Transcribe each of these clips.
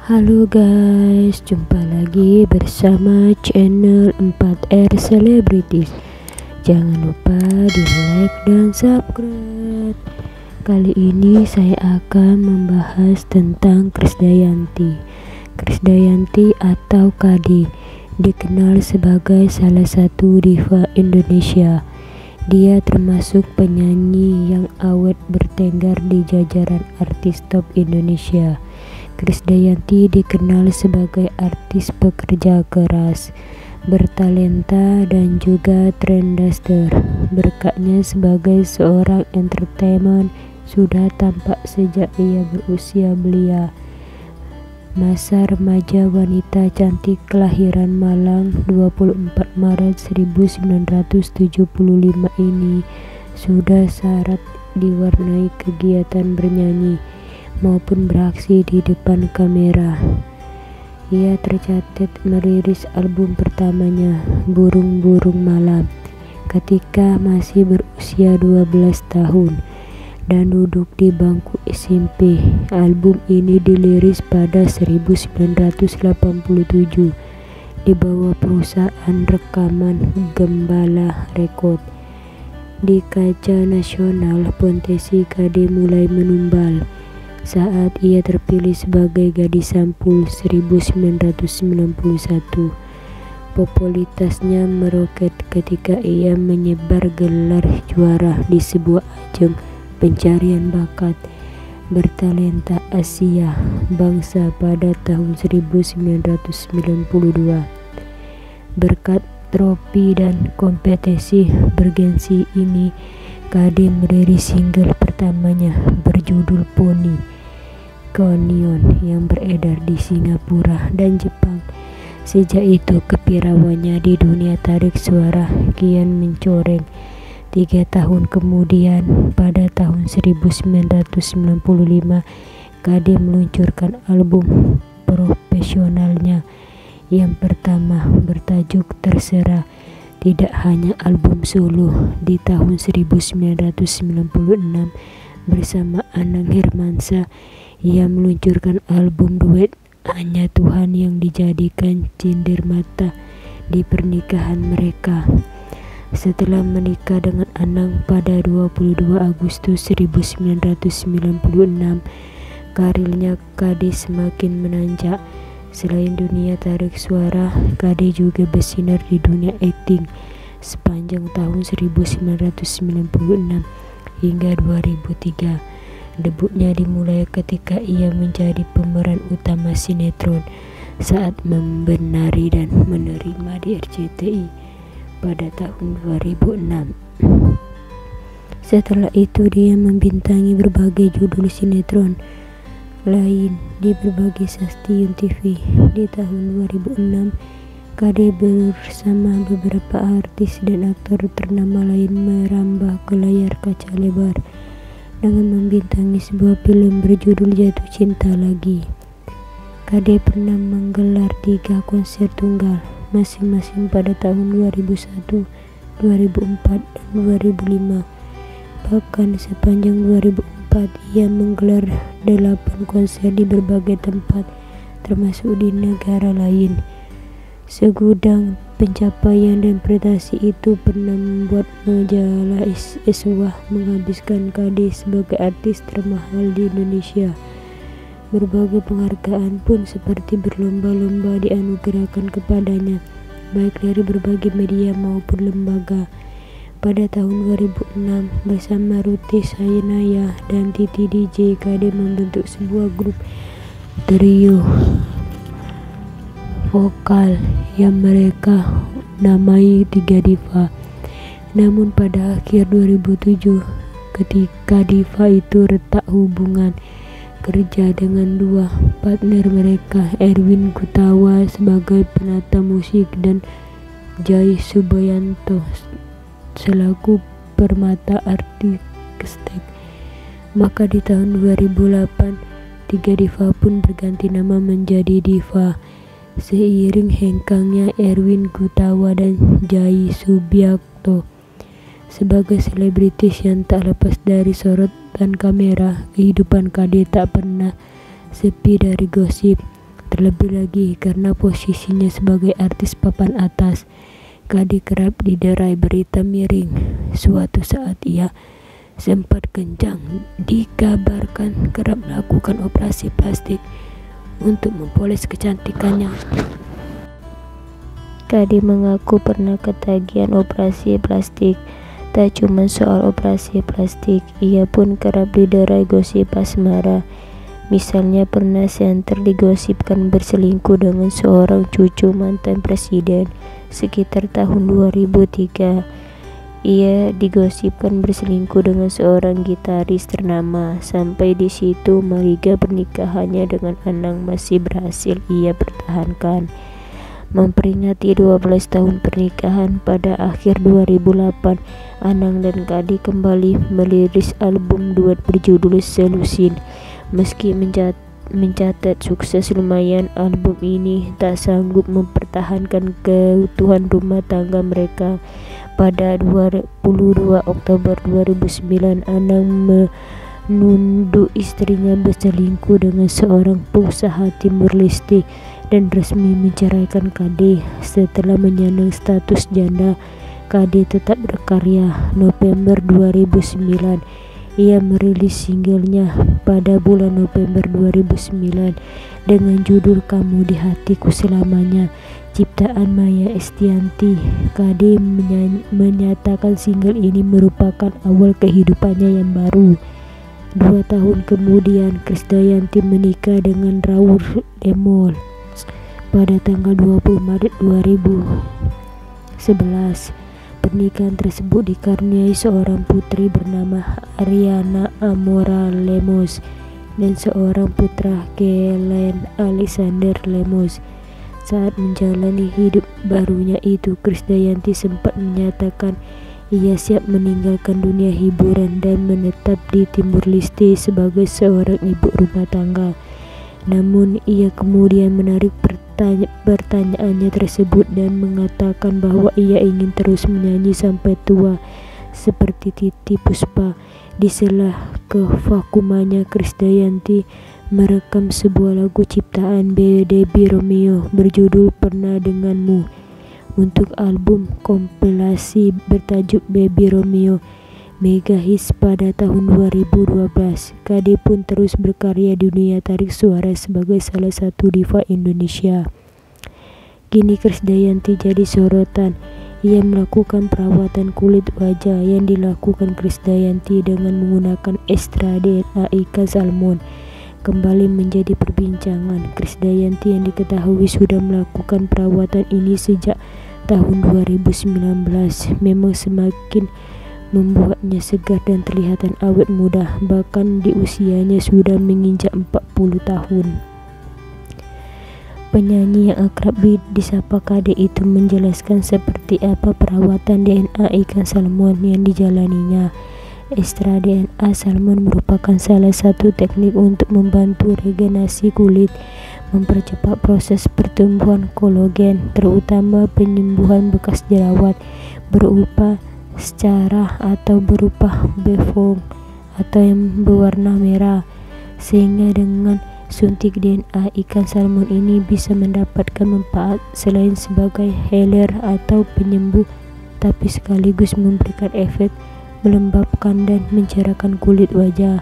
Halo guys, jumpa lagi bersama channel 4R Celebrities. Jangan lupa di like dan subscribe. Kali ini saya akan membahas tentang Krisdayanti. Krisdayanti atau Kade dikenal sebagai salah satu diva Indonesia. Dia termasuk penyanyi yang awet bertengger di jajaran artis top Indonesia. Krisdayanti dikenal sebagai artis pekerja keras, bertalenta dan juga trendsetter. Berkatnya sebagai seorang entertainment sudah tampak sejak ia berusia belia. Masa remaja wanita cantik kelahiran Malang 24 Maret 1975 ini sudah syarat diwarnai kegiatan bernyanyi maupun beraksi di depan kamera. Ia tercatat merilis album pertamanya, Burung-Burung Malam, ketika masih berusia 12 tahun dan duduk di bangku SMP. Album ini dirilis pada 1987 di bawah perusahaan rekaman Gembala Record. Di kaca nasional, potensi Kade mulai menumbal saat ia terpilih sebagai Gadis Sampul 1991. Popularitasnya meroket ketika ia menyebar gelar juara di sebuah ajang pencarian bakat bertalenta Asia Bangsa pada tahun 1992. Berkat trofi dan kompetisi bergensi ini, Kade merilis single pertamanya berjudul Pony Canyon yang beredar di Singapura dan Jepang. Sejak itu kepirawannya di dunia tarik suara kian mencoreng. 3 tahun kemudian, pada tahun 1995, Kade meluncurkan album profesionalnya yang pertama bertajuk Terserah. Tidak hanya album solo, di tahun 1996 bersama Anang Hermansyah ia meluncurkan album duet Hanya Tuhan yang dijadikan cinder mata di pernikahan mereka. Setelah menikah dengan Anang pada 22 Agustus 1996, karirnya Kade semakin menanjak. Selain dunia tarik suara, Kade juga bersinar di dunia akting sepanjang tahun 1996 hingga 2003. Debutnya dimulai ketika ia menjadi pemeran utama sinetron Saat Membenari dan Menerima di RCTI pada tahun 2006. Setelah itu dia membintangi berbagai judul sinetron lain di berbagai stasiun TV. Di tahun 2006, Kade bersama beberapa artis dan aktor ternama lain merambah ke layar kaca lebar dengan membintangi sebuah film berjudul Jatuh Cinta Lagi. Kade pernah menggelar 3 konser tunggal, masing-masing pada tahun 2001, 2004, dan 2005. Bahkan sepanjang 2004 ia menggelar 8 konser di berbagai tempat, termasuk di negara lain. Segudang pencapaian dan prestasi itu pernah membuat majalah Iswah menghabiskan Kade sebagai artis termahal di Indonesia. Berbagai penghargaan pun seperti berlomba-lomba dianugerahkan kepadanya, baik dari berbagai media maupun lembaga. Pada tahun 2006, bersama Ruti Sayanaya dan Titi DJ, Kade membentuk sebuah grup trio vokal yang mereka namai 3 Diva. Namun pada akhir 2007, ketika Diva itu retak hubungan kerja dengan 2 partner mereka, Erwin Gutawa sebagai penata musik dan Jai Subianto selaku permata artistik, maka di tahun 2008 3 Diva pun berganti nama menjadi Diva. Seiring hengkangnya Erwin Gutawa dan Jai Subianto sebagai selebritis yang tak lepas dari sorotan kamera, kehidupan Kade tak pernah sepi dari gosip. Terlebih lagi karena posisinya sebagai artis papan atas, Kade kerap diderai berita miring. Suatu saat ia sempat kencang dikabarkan kerap melakukan operasi plastik untuk mempoles kecantikannya. Kade mengaku pernah ketagihan operasi plastik. Tak cuma soal operasi plastik, ia pun kerap diderai gosip asmara. Misalnya pernah Center digosipkan berselingkuh dengan seorang cucu mantan presiden sekitar tahun 2003. Ia digosipkan berselingkuh dengan seorang gitaris ternama. Sampai di situ maliga pernikahannya dengan Anang masih berhasil ia pertahankan. Memperingati 12 tahun pernikahan pada akhir 2008, Anang dan Kade kembali merilis album duet berjudul Selusin. Meski mencatat sukses lumayan, album ini tak sanggup mempertahankan keutuhan rumah tangga mereka. Pada 22 Oktober 2009, Anang menuduh istrinya berselingkuh dengan seorang pengusaha Timur Leste dan resmi menceraikan Kade. Setelah menyandang status janda, Kade tetap berkarya. November 2009, ia merilis singlenya pada bulan November 2009 dengan judul Kamu di Hatiku Selamanya, ciptaan Maya Estianty. Kade menyatakan single ini merupakan awal kehidupannya yang baru. 2 tahun kemudian, Krisdayanti menikah dengan Raul Lemol pada tanggal 20 Maret 2011. Pernikahan tersebut dikaruniai seorang putri bernama Ariana Amora Lemos dan seorang putra, Kellen Alexander Lemos. Saat menjalani hidup barunya itu, Krisdayanti sempat menyatakan ia siap meninggalkan dunia hiburan dan menetap di Timur Leste sebagai seorang ibu rumah tangga. Namun ia kemudian menarik pertanyaannya tersebut dan mengatakan bahwa ia ingin terus menyanyi sampai tua seperti Titi Puspa. Di sela kevakumannya, Krisdayanti merekam sebuah lagu ciptaan Baby Romeo berjudul Pernah Denganmu untuk album kompilasi bertajuk Baby Romeo mega hits pada tahun 2012. Kade pun terus berkarya di dunia tarik suara sebagai salah satu diva Indonesia. Kini Krisdayanti jadi sorotan. Ia melakukan perawatan kulit wajah yang dilakukan Krisdayanti dengan menggunakan ekstra DNA ikan salmon kembali menjadi perbincangan. Krisdayanti yang diketahui sudah melakukan perawatan ini sejak tahun 2019 memang semakin membuatnya segar dan terlihat awet muda, bahkan di usianya sudah menginjak 40 tahun. Penyanyi yang akrab disapa Kade itu menjelaskan seperti apa perawatan DNA ikan salmon yang dijalaninya. Ekstra DNA salmon merupakan salah satu teknik untuk membantu regenerasi kulit, mempercepat proses pertumbuhan kolagen, terutama penyembuhan bekas jerawat berupa secara atau berupa befong atau yang berwarna merah, sehingga dengan suntik DNA ikan salmon ini bisa mendapatkan manfaat selain sebagai healer atau penyembuh, tapi sekaligus memberikan efek melembabkan dan mencerahkan kulit wajah.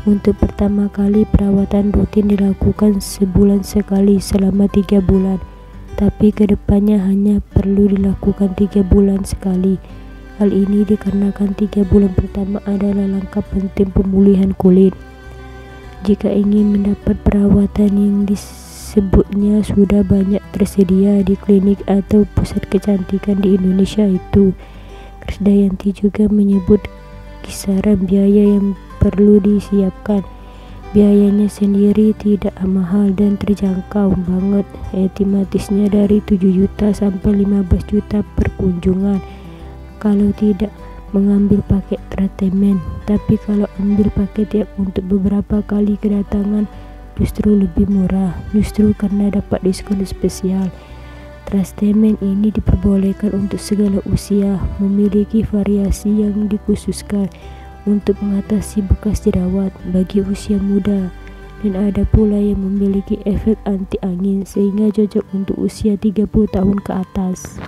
Untuk pertama kali perawatan rutin dilakukan sebulan sekali selama 3 bulan, tapi kedepannya hanya perlu dilakukan 3 bulan sekali. Hal ini dikarenakan 3 bulan pertama adalah langkah penting pemulihan kulit. Jika ingin mendapat perawatan yang disebutnya sudah banyak tersedia di klinik atau pusat kecantikan di Indonesia itu. Krisdayanti juga menyebut kisaran biaya yang perlu disiapkan. Biayanya sendiri tidak mahal dan terjangkau banget, estimatisnya dari 7 juta sampai 15 juta per kunjungan kalau tidak mengambil paket treatment. Tapi kalau ambil paket yang untuk beberapa kali kedatangan justru lebih murah, justru karena dapat diskon spesial. Treatment ini diperbolehkan untuk segala usia, memiliki variasi yang dikhususkan untuk mengatasi bekas jerawat bagi usia muda dan ada pula yang memiliki efek anti angin sehingga cocok untuk usia 30 tahun ke atas.